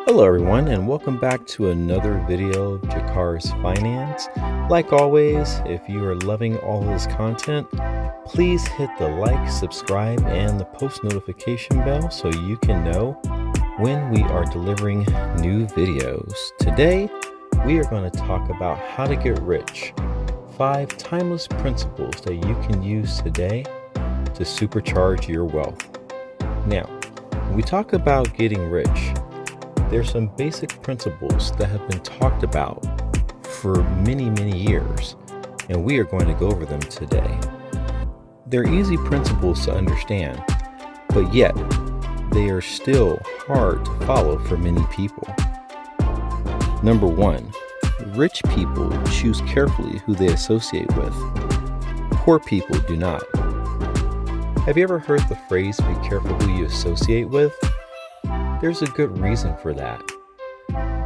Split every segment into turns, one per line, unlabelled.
Hello everyone, and welcome back to another video of Jakar's Finance. Like always, if you are loving all of this content, please hit the like, subscribe, and the post notification bell so you can know when we are delivering new videos. Today, we are going to talk about how to get rich. 5 timeless principles that you can use today to supercharge your wealth. Now, when we talk about getting rich, there's some basic principles that have been talked about for many years, and we are going to go over them today. They're easy principles to understand, but yet they are still hard to follow for many people. Number 1, rich people choose carefully who they associate with. Poor people do not. Have you ever heard the phrase, be careful who you associate with? There's a good reason for that,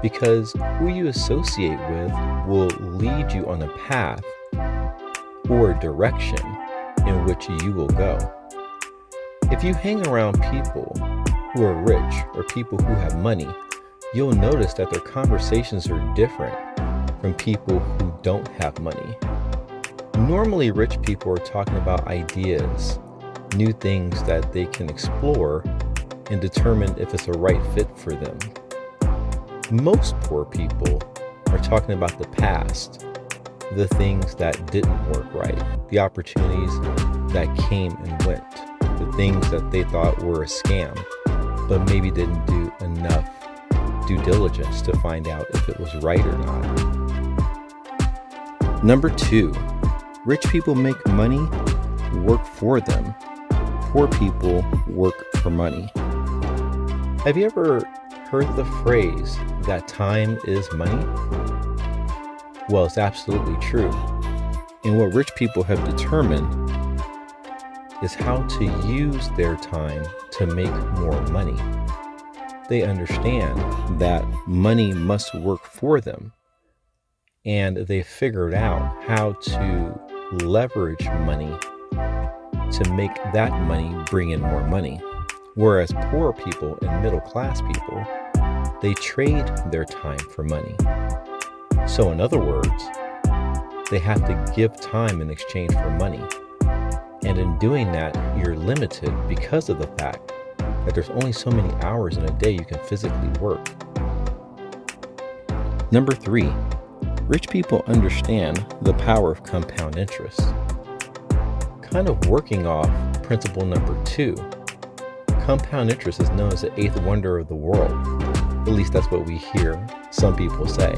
because who you associate with will lead you on a path or a direction in which you will go. If you hang around people who are rich or people who have money, you'll notice that their conversations are different from people who don't have money. Normally, rich people are talking about ideas, new things that they can explore and determine if it's a right fit for them. Most poor people are talking about the past, the things that didn't work right, the opportunities that came and went, the things that they thought were a scam, but maybe didn't do enough due diligence to find out if it was right or not. Number 2, rich people make money work for them. Poor people work for money. Have you ever heard the phrase that time is money? Well, it's absolutely true. And what rich people have determined is how to use their time to make more money. They understand that money must work for them, and they figured out how to leverage money to make that money bring in more money. Whereas poor people and middle class people, they trade their time for money. So in other words, they have to give time in exchange for money. And in doing that, you're limited because of the fact that there's only so many hours in a day you can physically work. Number 3, rich people understand the power of compound interest. Kind of working off principle number 2, compound interest is known as the 8th wonder of the world. At least that's what we hear some people say.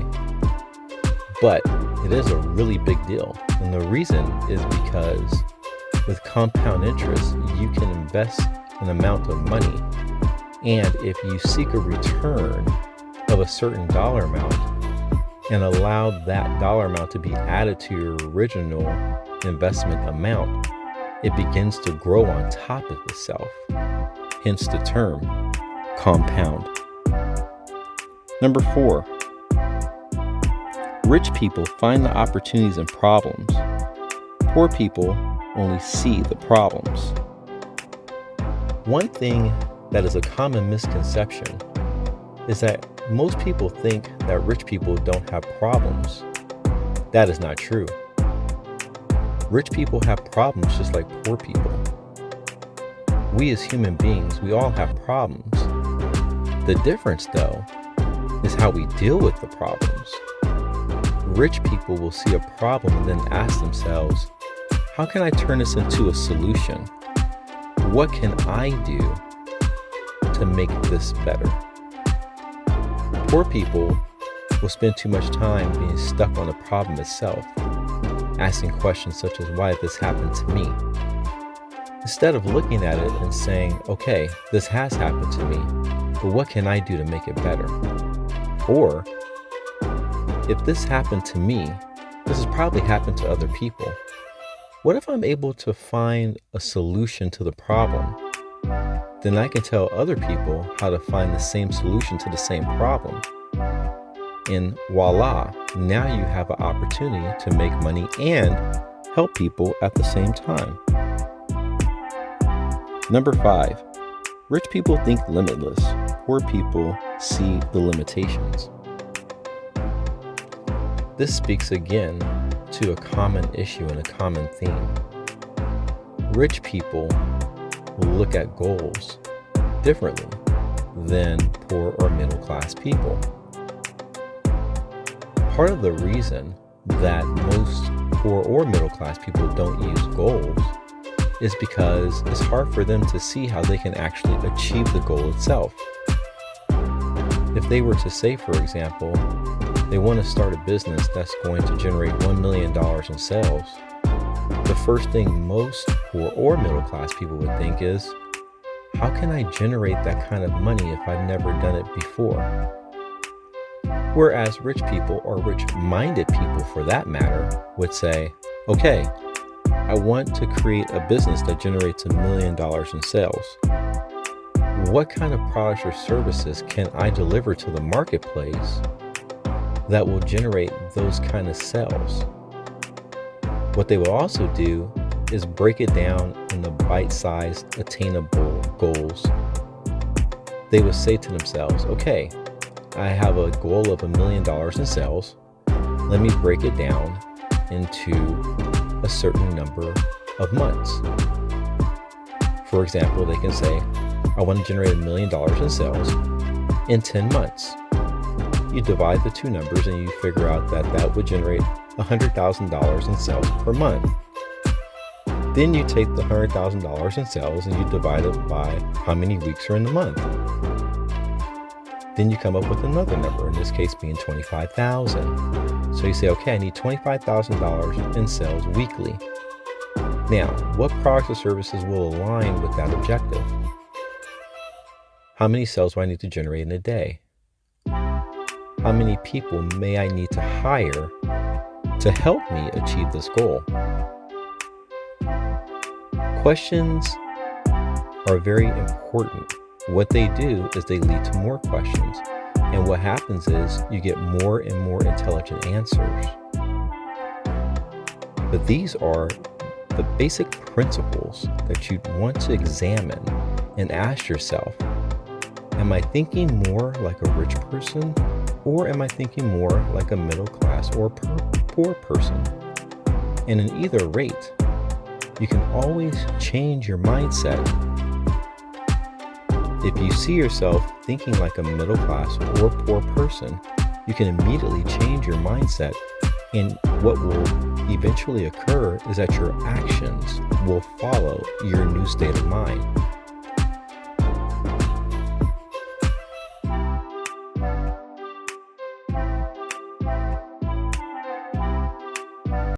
But it is a really big deal. And the reason is because with compound interest, you can invest an amount of money. And if you seek a return of a certain dollar amount and allow that dollar amount to be added to your original investment amount, it begins to grow on top of itself. Hence the term compound. Number 4, rich people find the opportunities in problems. Poor people only see the problems. One thing that is a common misconception is that most people think that rich people don't have problems. That is not true. Rich people have problems just like poor people. We as human beings, we all have problems. The difference, though, is how we deal with the problems. Rich people will see a problem and then ask themselves, how can I turn this into a solution? What can I do to make this better? Poor people will spend too much time being stuck on the problem itself, asking questions such as, why did this happen to me? Instead of looking at it and saying, okay, this has happened to me, but what can I do to make it better? Or, if this happened to me, this has probably happened to other people. What if I'm able to find a solution to the problem? Then I can tell other people how to find the same solution to the same problem. And voila, now you have an opportunity to make money and help people at the same time. Number 5, rich people think limitless. Poor people see the limitations. This speaks again to a common issue and a common theme. Rich people will look at goals differently than poor or middle class people. Part of the reason that most poor or middle class people don't use goals is because it's hard for them to see how they can actually achieve the goal itself. If they were to say, for example, they want to start a business that's going to generate $1 million in sales, the first thing most poor or middle class people would think is, how can I generate that kind of money if I've never done it before? Whereas rich people, or rich-minded people for that matter, would say, okay, I want to create a business that generates $1 million in sales. What kind of products or services can I deliver to the marketplace that will generate those kind of sales? What they will also do is break it down into bite-sized, attainable goals. They would say to themselves, okay, I have a goal of $1 million in sales. Let me break it down into a certain number of months. For example, they can say, I want to generate $1 million in sales in 10 months. You divide the two numbers and you figure out that would generate $100,000 in sales per month. Then you take the $100,000 in sales and you divide it by how many weeks are in the month. Then you come up with another number, in this case being $25,000. So you say, okay, I need $25,000 in sales weekly. Now, what products or services will align with that objective? How many sales do I need to generate in a day? How many people may I need to hire to help me achieve this goal? Questions are very important. What they do is they lead to more questions. And what happens is you get more and more intelligent answers. But these are the basic principles that you'd want to examine and ask yourself, am I thinking more like a rich person, or am I thinking more like a middle class or poor person? And in either rate, you can always change your mindset. If you see yourself thinking like a middle class or poor person, you can immediately change your mindset, and what will eventually occur is that your actions will follow your new state of mind.